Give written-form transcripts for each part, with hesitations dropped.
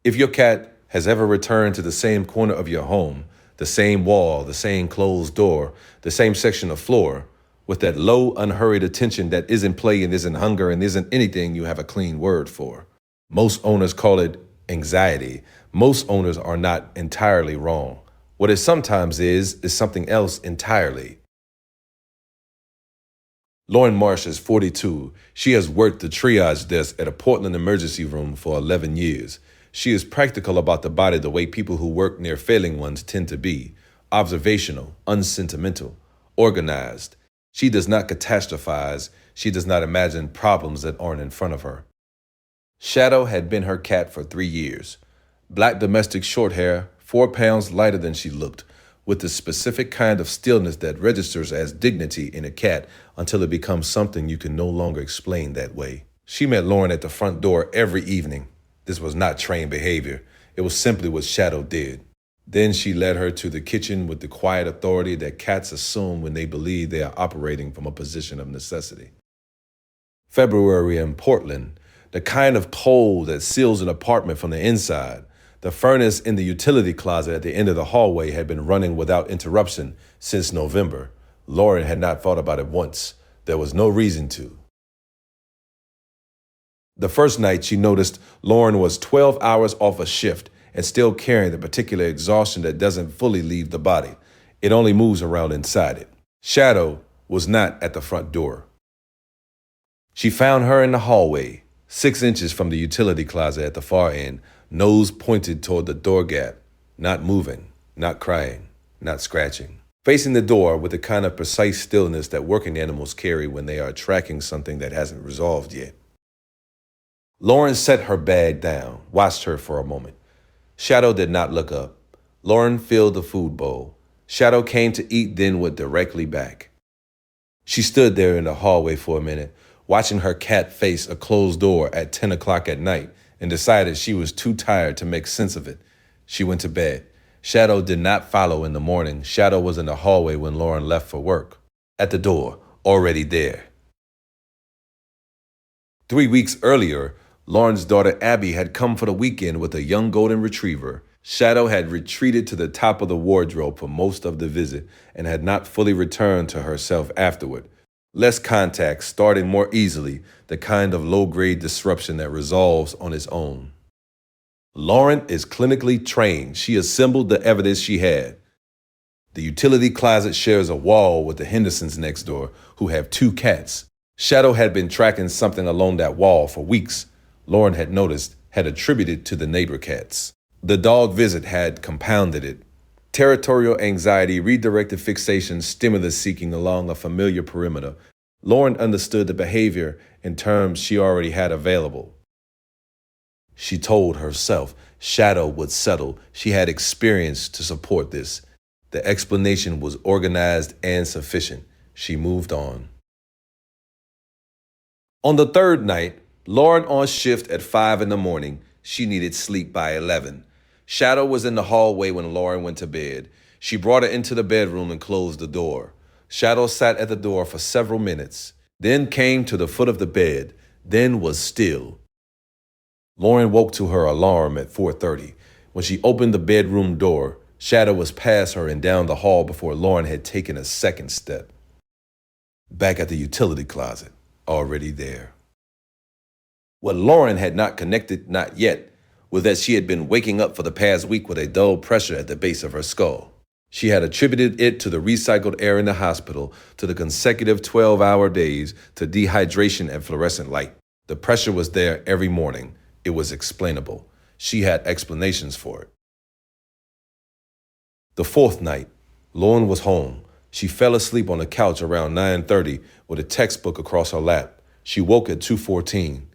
If your cat has ever returned to the same corner of your home, the same wall, the same closed door, the same section of floor, with that low, unhurried attention that isn't play and isn't hunger and isn't anything you have a clean word for. Most owners call it anxiety. Most owners are not entirely wrong. What it sometimes is something else entirely. Lauren Marsh is 42. She has worked the triage desk at a Portland emergency room for 11 years. She is practical about the body the way people who work near failing ones tend to be. Observational, unsentimental, organized. She does not catastrophize. She does not imagine problems that aren't in front of her. Shadow had been her cat for 3 years. Black domestic shorthair, 4 pounds lighter than she looked, with the specific kind of stillness that registers as dignity in a cat until it becomes something you can no longer explain that way. She met Lauren at the front door every evening. This was not trained behavior. It was simply what Shadow did. Then she led her to the kitchen with the quiet authority that cats assume when they believe they are operating from a position of necessity. February in Portland, the kind of cold that seals an apartment from the inside. The furnace in the utility closet at the end of the hallway had been running without interruption since November. Lauren had not thought about it once. There was no reason to. The first night she noticed Lauren was 12 hours off a shift and still carrying the particular exhaustion that doesn't fully leave the body. It only moves around inside it. Shadow was not at the front door. She found her in the hallway, 6 inches from the utility closet at the far end, nose pointed toward the door gap, not moving, not crying, not scratching. Facing the door with the kind of precise stillness that working animals carry when they are tracking something that hasn't resolved yet. Lauren set her bag down, watched her for a moment. Shadow did not look up. Lauren filled the food bowl. Shadow came to eat, then went directly back. She stood there in the hallway for a minute, watching her cat face a closed door at 10 o'clock at night, and decided she was too tired to make sense of it. She went to bed. Shadow did not follow in the morning. Shadow was in the hallway when Lauren left for work. At the door, already there. 3 weeks earlier, Lauren's daughter Abby had come for the weekend with a young golden retriever. Shadow had retreated to the top of the wardrobe for most of the visit and had not fully returned to herself afterward. Less contact, starting more easily, the kind of low-grade disruption that resolves on its own. Lauren is clinically trained. She assembled the evidence she had. The utility closet shares a wall with the Hendersons next door, who have 2 cats. Shadow had been tracking something along that wall for weeks. Lauren had noticed, had attributed to the neighbor cats. The dog visit had compounded it. Territorial anxiety, redirected fixation, stimulus seeking along a familiar perimeter. Lauren understood the behavior in terms she already had available. She told herself Shadow would settle. She had experience to support this. The explanation was organized and sufficient. She moved on. On the third night, Lauren on shift at 5 in the morning. She needed sleep by 11. Shadow was in the hallway when Lauren went to bed. She brought her into the bedroom and closed the door. Shadow sat at the door for several minutes, then came to the foot of the bed, then was still. Lauren woke to her alarm at 4:30. When she opened the bedroom door, Shadow was past her and down the hall before Lauren had taken a second step. Back at the utility closet, already there. What Lauren had not connected, not yet, was that she had been waking up for the past week with a dull pressure at the base of her skull. She had attributed it to the recycled air in the hospital, to the consecutive 12-hour days, to dehydration and fluorescent light. The pressure was there every morning. It was explainable. She had explanations for it. The fourth night, Lauren was home. She fell asleep on the couch around 9:30 with a textbook across her lap. She woke at 2:14.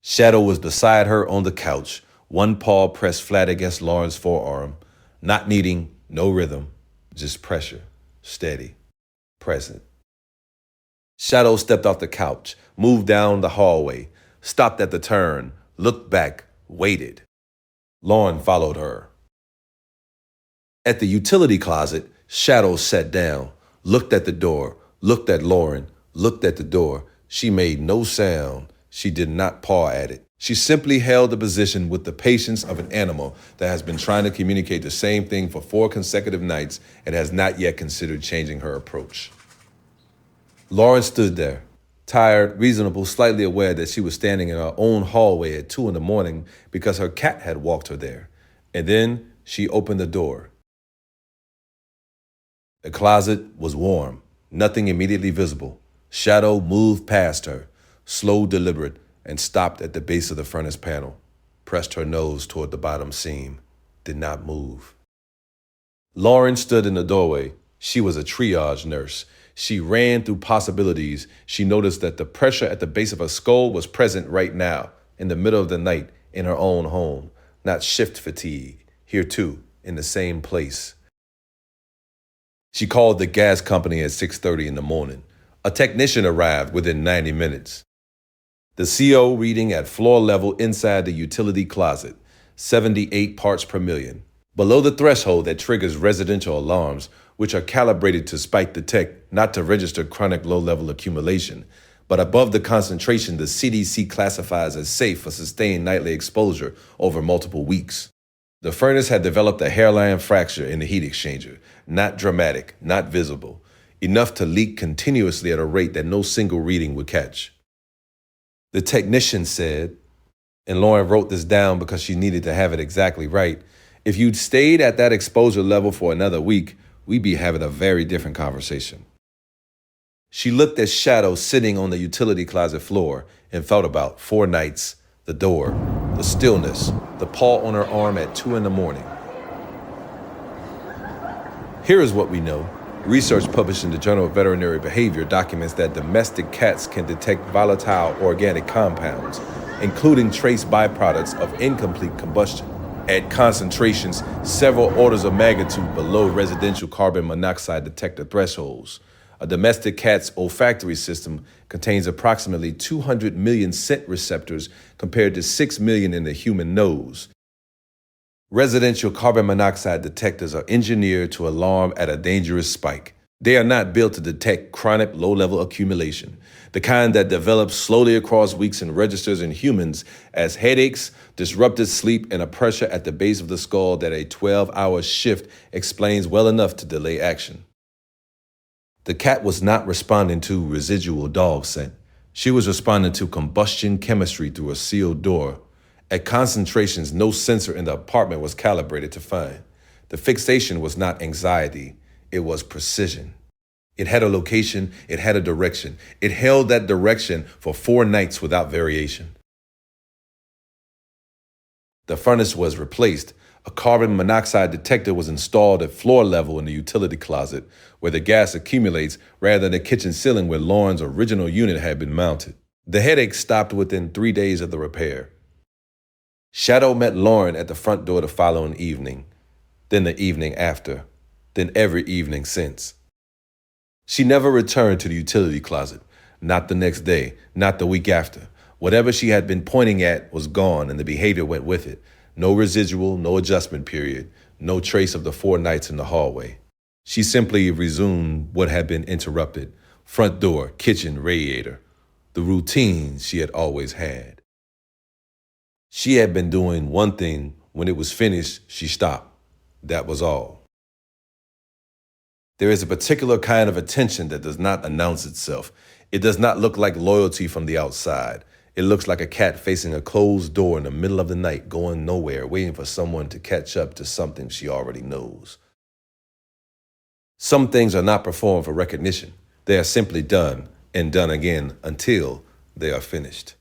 Shadow was beside her on the couch, one paw pressed flat against Lauren's forearm, not needing, no rhythm, just pressure, steady, present. Shadow stepped off the couch, moved down the hallway, stopped at the turn, looked back, waited. Lauren followed her. At the utility closet, Shadow sat down, looked at the door, looked at Lauren, looked at the door. She made no sound. She did not paw at it. She simply held the position with the patience of an animal that has been trying to communicate the same thing for 4 consecutive nights and has not yet considered changing her approach. Lauren stood there, tired, reasonable, slightly aware that she was standing in her own hallway at 2 in the morning because her cat had walked her there. And then she opened the door. The closet was warm, nothing immediately visible. Shadow moved past her, slow, deliberate, and stopped at the base of the furnace panel, pressed her nose toward the bottom seam, did not move. Lauren stood in the doorway. She was a triage nurse. She ran through possibilities. She noticed that the pressure at the base of her skull was present right now, in the middle of the night, in her own home, not shift fatigue, here too, in the same place. She called the gas company at 6:30 in the morning. A technician arrived within 90 minutes. The CO reading at floor level inside the utility closet, 78 parts per million, below the threshold that triggers residential alarms, which are calibrated to spike detect, not to register chronic low-level accumulation, but above the concentration the CDC classifies as safe for sustained nightly exposure over multiple weeks. The furnace had developed a hairline fracture in the heat exchanger, not dramatic, not visible, enough to leak continuously at a rate that no single reading would catch. The technician said, and Lauren wrote this down because she needed to have it exactly right, if you'd stayed at that exposure level for another week, we'd be having a very different conversation. She looked at Shadow sitting on the utility closet floor and thought about 4 nights, the door, the stillness, the paw on her arm at 2 in the morning. Here is what we know. Research published in the Journal of Veterinary Behavior documents that domestic cats can detect volatile organic compounds, including trace byproducts of incomplete combustion, at concentrations several orders of magnitude below residential carbon monoxide detector thresholds. A domestic cat's olfactory system contains approximately 200 million scent receptors compared to 6 million in the human nose. Residential carbon monoxide detectors are engineered to alarm at a dangerous spike. They are not built to detect chronic low-level accumulation, the kind that develops slowly across weeks and registers in humans as headaches, disrupted sleep, and a pressure at the base of the skull that a 12-hour shift explains well enough to delay action. The cat was not responding to residual dog scent. She was responding to combustion chemistry through a sealed door. At concentrations no sensor in the apartment was calibrated to find. The fixation was not anxiety, it was precision. It had a location, it had a direction. It held that direction for 4 nights without variation. The furnace was replaced. A carbon monoxide detector was installed at floor level in the utility closet, where the gas accumulates, rather than the kitchen ceiling where Lauren's original unit had been mounted. The headache stopped within 3 days of the repair. Shadow met Lauren at the front door the following evening, then the evening after, then every evening since. She never returned to the utility closet, not the next day, not the week after. Whatever she had been pointing at was gone and the behavior went with it. No residual, no adjustment period, no trace of the 4 nights in the hallway. She simply resumed what had been interrupted. Front door, kitchen, radiator. The routine she had always had. She had been doing one thing. When it was finished, she stopped. That was all. There is a particular kind of attention that does not announce itself. It does not look like loyalty from the outside. It looks like a cat facing a closed door in the middle of the night, going nowhere, waiting for someone to catch up to something she already knows. Some things are not performed for recognition. They are simply done and done again until they are finished.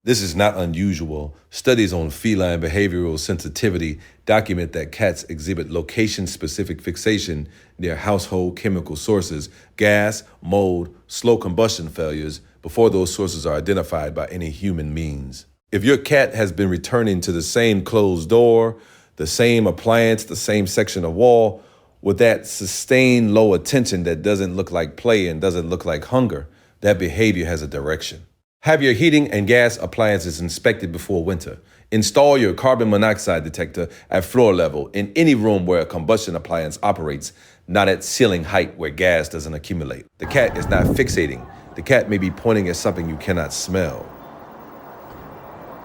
This is not unusual. Studies on feline behavioral sensitivity document that cats exhibit location-specific fixation near household chemical sources, gas, mold, slow combustion failures, before those sources are identified by any human means. If your cat has been returning to the same closed door, the same appliance, the same section of wall, with that sustained low attention that doesn't look like play and doesn't look like hunger, that behavior has a direction. Have your heating and gas appliances inspected before winter. Install your carbon monoxide detector at floor level in any room where a combustion appliance operates, not at ceiling height where gas doesn't accumulate. The cat is not fixating. The cat may be pointing at something you cannot smell.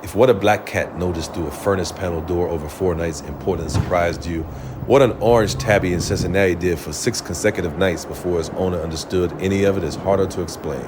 If what a black cat noticed through a furnace panel door over 4 nights in Portland surprised you, what an orange tabby in Cincinnati did for 6 consecutive nights before its owner understood any of it is harder to explain.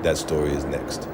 That story is next.